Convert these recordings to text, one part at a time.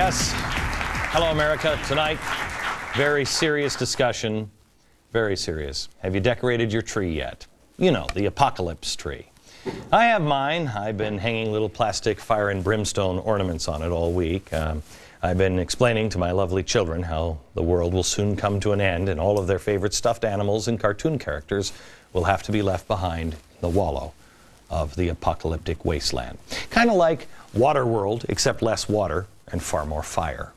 Yes. Hello, America. Tonight, very serious discussion. Very serious. Have you decorated your tree yet? You know, the apocalypse tree. I have mine. I've been hanging little plastic fire and brimstone ornaments on it all week. I've been explaining to my lovely children how the world will soon come to an end and all of their favorite stuffed animals and cartoon characters will have to be left behind in the wallow of the apocalyptic wasteland. Kind of like Waterworld, except less water and far more fire.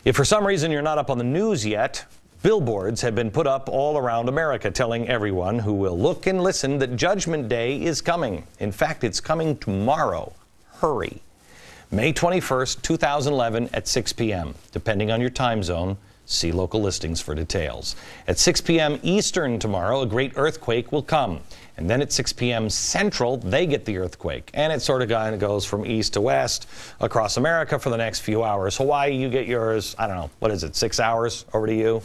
If for some reason you're not up on the news yet, billboards have been put up all around America telling everyone who will look and listen that Judgment Day is coming. In fact, it's coming tomorrow. Hurry. May 21st, 2011 at 6 p.m. Depending on your time zone, see local listings for details. At 6 p.m. Eastern tomorrow, a great earthquake will come. And then at 6 p.m. Central, they get the earthquake. And it sort of kind of goes from east to west across America for the next few hours. Hawaii, you get yours, I don't know, what is it, 6 hours over to you?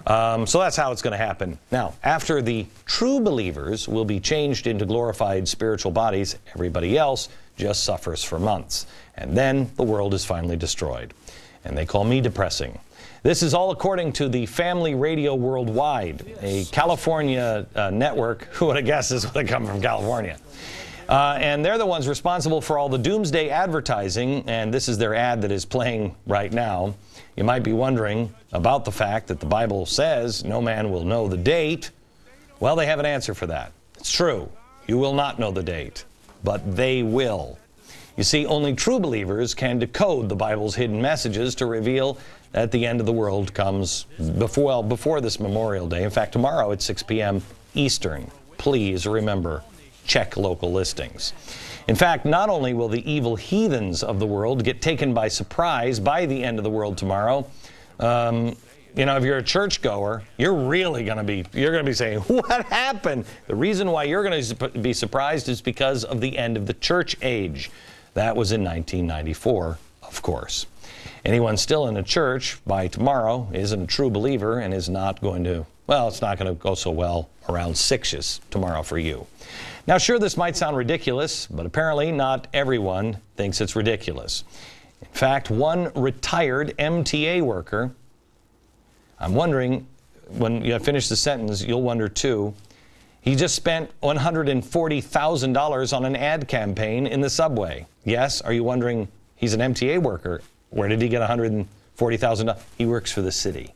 So that's how it's going to happen. Now, after the true believers will be changed into glorified spiritual bodies, everybody else just suffers for months. And then the world is finally destroyed. And they call me depressing. This is all according to the Family Radio Worldwide, a California network. Who would have guessed this would have come from California? And they're the ones responsible for all the doomsday advertising, and this is their ad that is playing right now. You might be wondering about the fact that the Bible says no man will know the date. Well, they have an answer for that. It's true. You will not know the date, but they will. You see, only true believers can decode the Bible's hidden messages to reveal that the end of the world comes before this Memorial Day. In fact, tomorrow at 6 p.m. Eastern. Please remember, check local listings. In fact, not only will the evil heathens of the world get taken by surprise by the end of the world tomorrow, you know, if you're a churchgoer, you're really going to be saying, what happened? The reason why you're going to be surprised is because of the end of the church age. That was in 1994, of course. Anyone still in a church by tomorrow isn't a true believer and is not going to, well, it's not going to go so well around 6-ish tomorrow for you. Now, sure, this might sound ridiculous, but apparently not everyone thinks it's ridiculous. In fact, one retired MTA worker, I'm wondering, when you finish the sentence, you'll wonder too, he just spent $140,000 on an ad campaign in the subway. Yes, are you wondering, he's an MTA worker. Where did he get $140,000? He works for the city.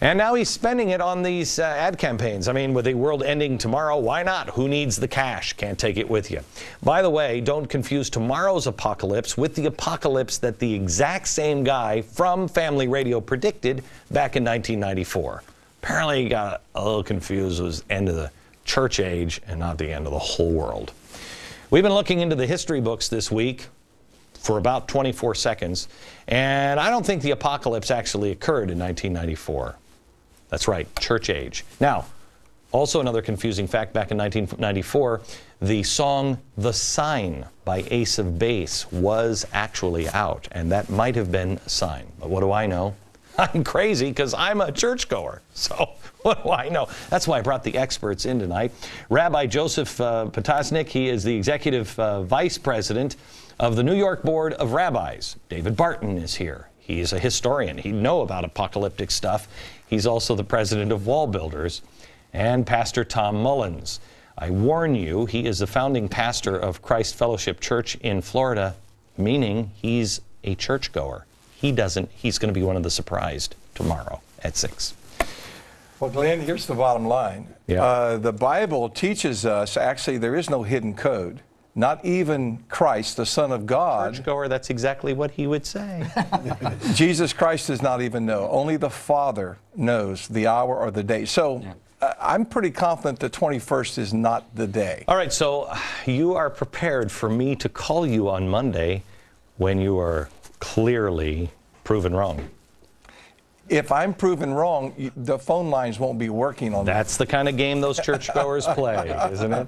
And now he's spending it on these ad campaigns. I mean, with the world ending tomorrow, why not? Who needs the cash? Can't take it with you. By the way, don't confuse tomorrow's apocalypse with the apocalypse that the exact same guy from Family Radio predicted back in 1994. Apparently he got a little confused. It was the end of the church age and not the end of the whole world. We've been looking into the history books this week for about 24 seconds, and I don't think the apocalypse actually occurred in 1994. That's right, church age. Now, also another confusing fact, back in 1994, the song The Sign by Ace of Base was actually out, and that might have been a sign. But what do I know? I'm crazy because I'm a churchgoer. So what do I know? That's why I brought the experts in tonight. Rabbi Joseph Potasnik, he is the executive vice president of the New York Board of Rabbis. David Barton is here. He's a historian. He'd know about apocalyptic stuff. He's also the president of Wall Builders. And Pastor Tom Mullins. I warn you, he is the founding pastor of Christ Fellowship Church in Florida, meaning he's a churchgoer. He's going to be one of the surprised tomorrow at 6. Well, Glenn, here's the bottom line. Yeah. The Bible teaches us, actually, there is no hidden code. Not even Christ, the Son of God. Churchgoer, that's exactly what he would say. Jesus Christ does not even know. Only the Father knows the hour or the day. So I'm pretty confident the 21st is not the day. All right, so you are prepared for me to call you on Monday when you are clearly proven wrong. If I'm proven wrong, the phone lines won't be working on that. That's the kind of game those churchgoers play, isn't it?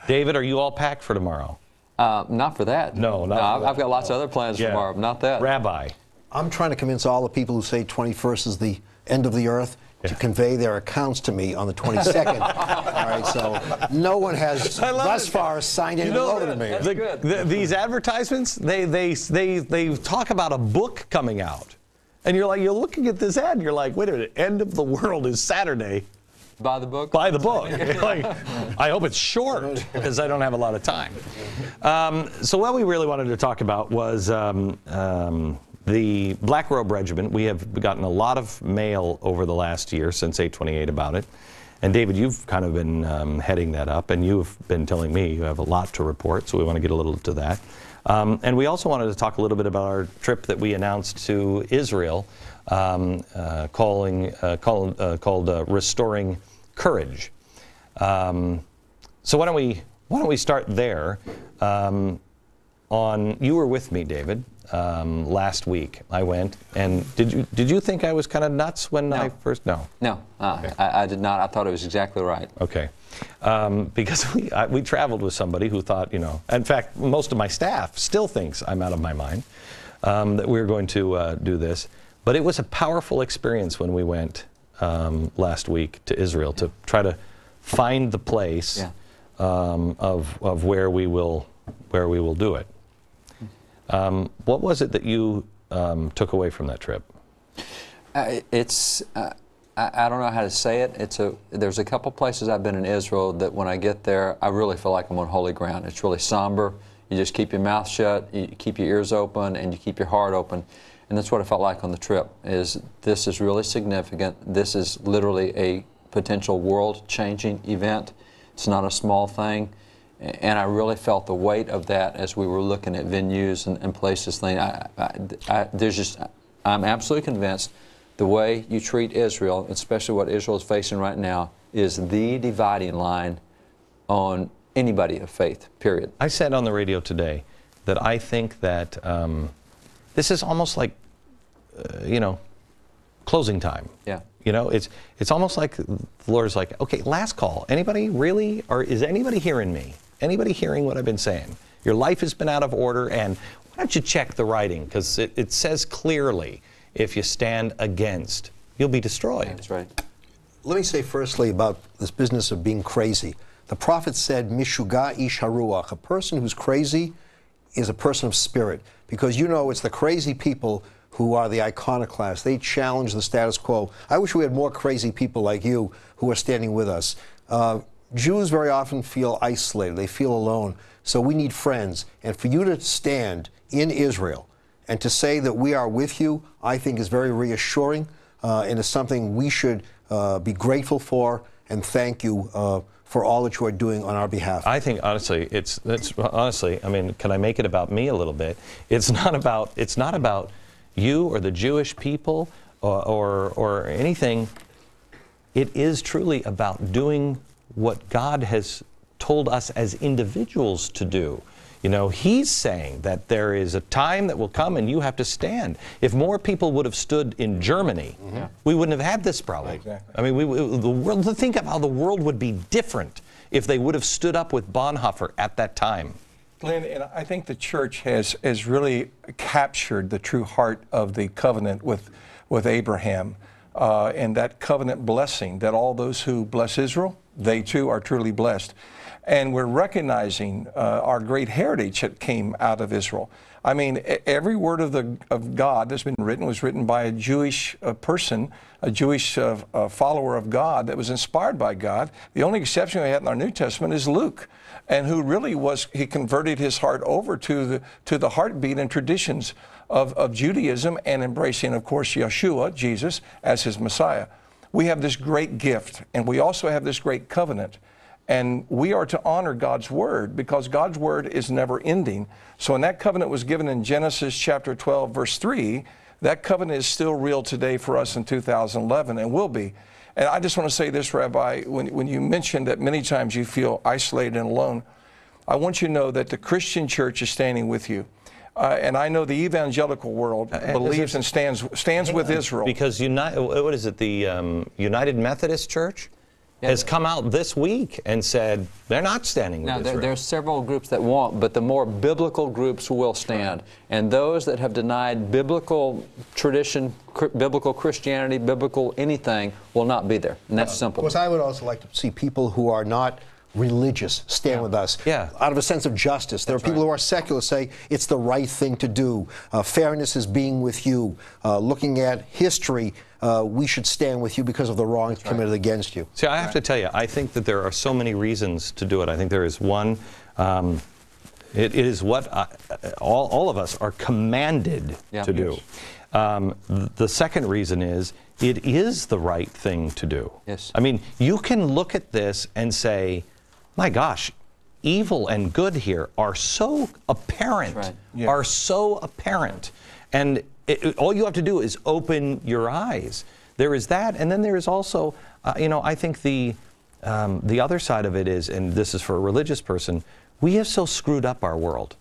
David, are you all packed for tomorrow? Not for that. No, I've got lots of other plans for tomorrow. Not that. Rabbi. I'm trying to convince all the people who say 21st is the end of the earth. to convey their accounts to me on the 22nd. All right, so no one has thus far signed anything over to me. These advertisements, they talk about a book coming out. And you're looking at this ad and you're like, wait a minute, end of the world is Saturday. Buy the book? Buy the book. Like, I hope it's short because I don't have a lot of time. So what we really wanted to talk about was the Black Robe Regiment. We have gotten a lot of mail over the last year since 828 about it. And David, you've kind of been heading that up, and you've been telling me you have a lot to report, so we want to get a little to that. And we also wanted to talk a little bit about our trip that we announced to Israel, called Restoring Courage. So why don't we start there? You were with me, David, last week. I went, and did you think I was kind of nuts when I first? No. No, okay. I did not. I thought it was exactly right. Okay, because we traveled with somebody who thought, in fact, most of my staff still thinks I'm out of my mind, that we're going to do this. But it was a powerful experience when we went last week to Israel to try to find the place of where we will do it. What was it that you took away from that trip? I don't know how to say it. There's a couple places I've been in Israel that when I get there, I really feel like I'm on holy ground. It's really somber. You just keep your mouth shut, you keep your ears open, and you keep your heart open. And that's what I felt like on the trip. This is really significant. This is literally a potential world-changing event. It's not a small thing. And I really felt the weight of that as we were looking at venues and places. I'm absolutely convinced the way you treat Israel, especially what Israel is facing right now, is the dividing line on anybody of faith, period. I said on the radio today that I think that this is almost like, closing time. Yeah. It's almost like the Lord is like, okay, last call. Anybody really, or is anybody hearing me? Anybody hearing what I've been saying? Your life has been out of order, and why don't you check the writing? Because it says clearly, if you stand against, you'll be destroyed. That's right. Let me say firstly about this business of being crazy. The prophet said, Mishuga ish haruach, a person who's crazy is a person of spirit, because it's the crazy people who are the iconoclasts. They challenge the status quo. I wish we had more crazy people like you who are standing with us. Jews very often feel isolated. They feel alone. So we need friends. And for you to stand in Israel and to say that we are with you, I think is very reassuring and is something we should be grateful for and thank you for all that you are doing on our behalf. I think honestly, I mean, can I make it about me a little bit? It's not about you or the Jewish people or anything. It is truly about doing what God has told us as individuals to do. He's saying that there is a time that will come and you have to stand. If more people would have stood in Germany, we wouldn't have had this problem. Exactly. I mean, think of how the world would be different if they would have stood up with Bonhoeffer at that time. Glenn, and I think the church has really captured the true heart of the covenant with Abraham and that covenant blessing that all those who bless Israel, they too are truly blessed. And we're recognizing our great heritage that came out of Israel. I mean, every word of God that's been written was written by a Jewish person, a Jewish follower of God that was inspired by God. The only exception we had in our New Testament is Luke, and who really he converted his heart over to the heartbeat and traditions of Judaism and embracing, of course, Yeshua, Jesus, as his Messiah. We have this great gift, and we also have this great covenant. And we are to honor God's word because God's word is never ending. So when that covenant was given in Genesis chapter 12, verse 3, that covenant is still real today for us in 2011 and will be. And I just want to say this, Rabbi, when you mentioned that many times you feel isolated and alone, I want you to know that the Christian church is standing with you. And I know the evangelical world believes and stands with Israel. Because what is it, the United Methodist Church has come out this week and said they're not standing with Now, Israel. there's several groups that won't, but the more biblical groups will stand. And those that have denied biblical tradition, biblical Christianity, biblical anything, will not be there. And that's simple. Of course, I would also like to see people who are not religious stand with us out of a sense of justice. There are people who are secular say it's the right thing to do. Fairness is being with you. Looking at history, we should stand with you because of the wrongs committed against you. See, I have to tell you, I think that there are so many reasons to do it. I think there is one, it is what all of us are commanded to do. The second reason is it is the right thing to do. Yes. I mean, you can look at this and say, my gosh, evil and good here are so apparent, are so apparent. And all you have to do is open your eyes. There is that, and then there is also, I think the other side of it is, and this is for a religious person, we have so screwed up our world.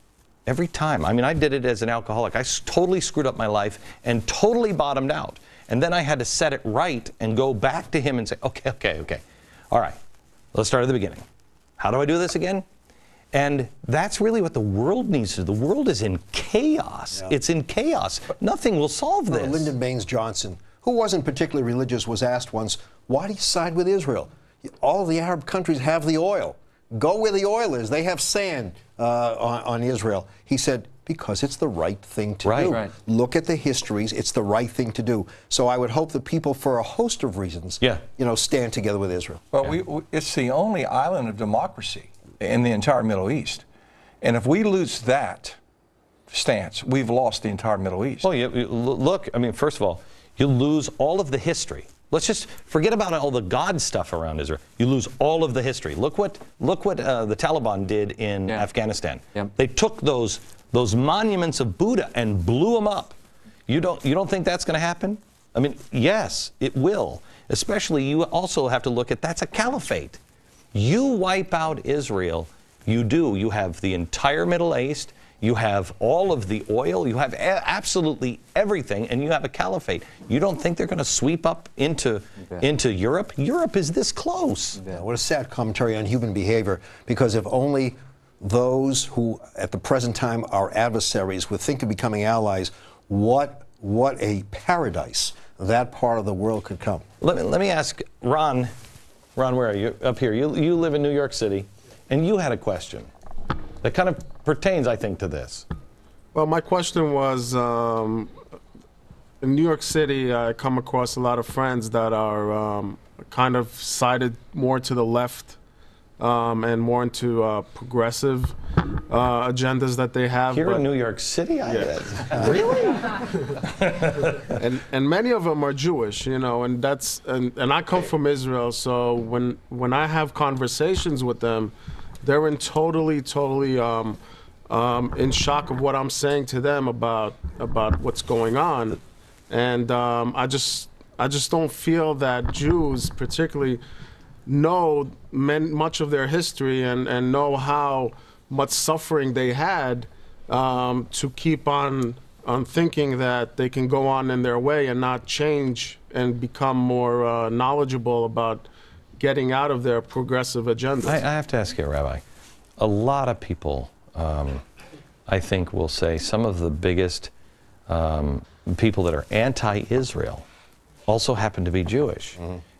Every time. I mean, I did it as an alcoholic. I totally screwed up my life and totally bottomed out. And then I had to set it right and go back to him and say, okay. All right, let's start at the beginning. How do I do this again? And that's really what the world needs to do. The world is in chaos. It's in chaos. Nothing will solve this. Lyndon Baines Johnson, who wasn't particularly religious, was asked once, why do you side with Israel? All the Arab countries have the oil. Go where the oil is. They have sand on Israel. He said, because it's the right thing to do. Look at the histories. It's the right thing to do. So I would hope that people, for a host of reasons, stand together with Israel. Well, it's the only island of democracy in the entire Middle East. And if we lose that stance, we've lost the entire Middle East. Well, look, I mean, first of all, you lose all of the history. Let's just forget about all the God stuff around Israel. You lose all of the history. Look what the Taliban did in Afghanistan. They took those monuments of Buddha and blew them up. You don't think that's going to happen? I mean, yes, it will. Especially, you also have to look at that's a caliphate. You wipe out Israel, you do. You have the entire Middle East. You have all of the oil. You have absolutely everything, and you have a caliphate. You don't think they're going to sweep up into Europe? Europe is this close. What a sad commentary on human behavior, because if only those who at the present time are adversaries would think of becoming allies, what a paradise that part of the world could come. Let me ask Ron. Ron, where are you? Up here. You live in New York City, and you had a question that kind of pertains, I think, to this. Well, my question was, in New York City, I come across a lot of friends that are kind of sided more to the left and more into progressive agendas that they have. Here in New York City? Really? and many of them are Jewish, and and I come from Israel, so when I have conversations with them, they're in totally in shock of what I'm saying to them about what's going on, and I just don't feel that Jews particularly know much of their history and know how much suffering they had to keep on thinking that they can go on in their way and not change and become more knowledgeable about getting out of their progressive agendas. I have to ask you, Rabbi, a lot of people, I think, will say some of the biggest people that are anti-Israel also happen to be Jewish.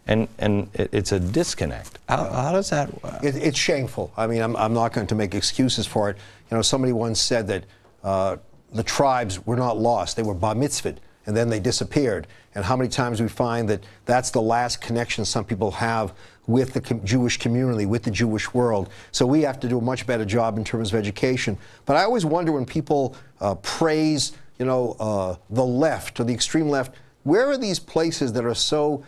And it's a disconnect. How does that work? It's shameful. I mean, I'm not going to make excuses for it. Somebody once said that the tribes were not lost. They were bar mitzvahed, and then they disappeared. And how many times we find that that's the last connection some people have with the Jewish community, with the Jewish world. So we have to do a much better job in terms of education. But I always wonder when people praise, the left or the extreme left, where are these places that are so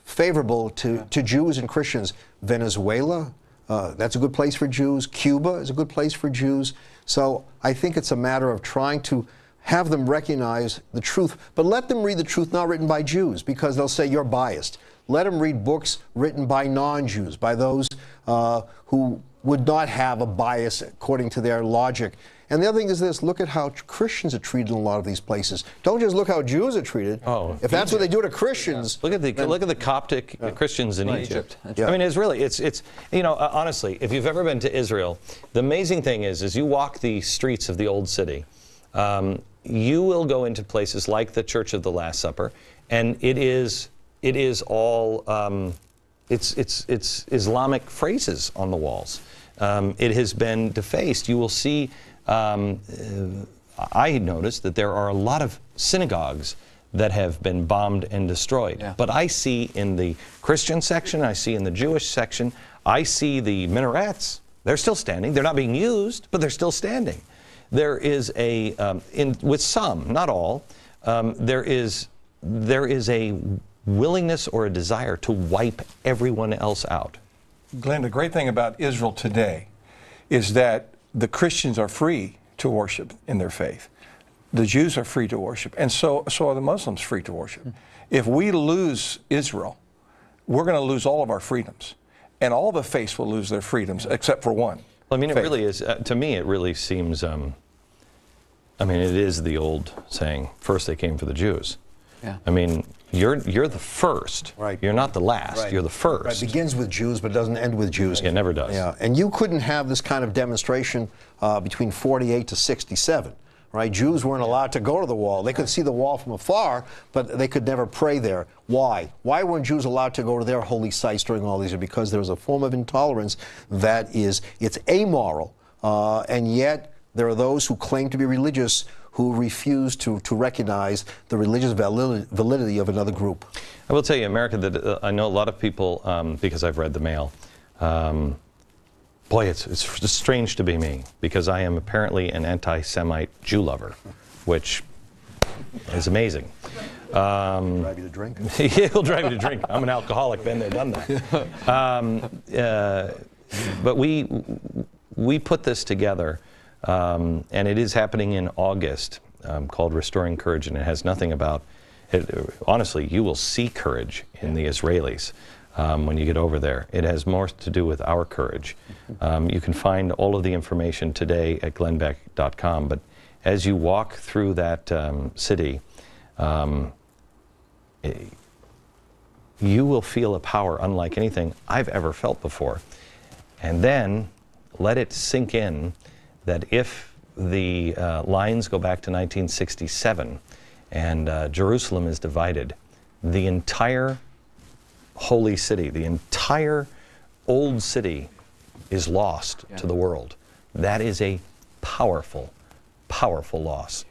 favorable to Jews and Christians? Venezuela, that's a good place for Jews. Cuba is a good place for Jews. So I think it's a matter of trying to have them recognize the truth, but let them read the truth not written by Jews, because they'll say you're biased. Let them read books written by non-Jews, by those who would not have a bias according to their logic. And the other thing is this, look at how Christians are treated in a lot of these places. Don't just look how Jews are treated. Oh, if that's what they do to Christians. Look at the Coptic Christians in Egypt. Yeah. I mean, it's you know, honestly, if you've ever been to Israel, the amazing thing is you walk the streets of the old city, you will go into places like the Church of the Last Supper, and it is all it's Islamic phrases on the walls. It has been defaced. You will see. I noticed that there are a lot of synagogues that have been bombed and destroyed. Yeah. But I see in the Christian section, I see in the Jewish section, I see the minarets. They're still standing. They're not being used, but they're still standing. There is a, with some, not all, there is a willingness or a desire to wipe everyone else out. Glenn, the great thing about Israel today is that the Christians are free to worship in their faith. The Jews are free to worship, and so are the Muslims free to worship. If we lose Israel, we're going to lose all of our freedoms, and all the faiths will lose their freedoms except for one. Well, I mean, it faith. really is, to me, it really seems, I mean, it is the old saying, first they came for the Jews. Yeah. I mean, you're the first. Right. You're not the last. Right. You're the first. Right. It begins with Jews, but it doesn't end with Jews. It never does. Yeah, and you couldn't have this kind of demonstration between 48 to 67. Right? Jews weren't allowed to go to the wall. They could see the wall from afar, but they could never pray there. Why? Why weren't Jews allowed to go to their holy sites during all these years? Because there was a form of intolerance that is, it's amoral, and yet there are those who claim to be religious who refuse to recognize the religious validity of another group. I will tell you, America, that I know a lot of people, because I've read the Mail, boy, it's strange to be me, because I am apparently an anti-Semite Jew lover, which is amazing. Drive you to drink? He'll drive you to drink. I'm an alcoholic, been there, done that. But we put this together, and it is happening in August, called Restoring Courage, and it has nothing about it. Honestly, you will see courage in the Israelis. When you get over there. It has more to do with our courage. You can find all of the information today at glennbeck.com, but as you walk through that city, you will feel a power unlike anything I've ever felt before. And then let it sink in that if the lines go back to 1967 and Jerusalem is divided, the entire holy city, the entire old city is lost to the world. That is a powerful, powerful loss.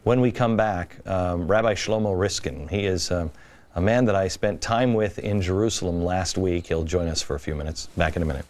When we come back, Rabbi Shlomo Riskin, he is a man that I spent time with in Jerusalem last week. He'll join us for a few minutes. Back in a minute.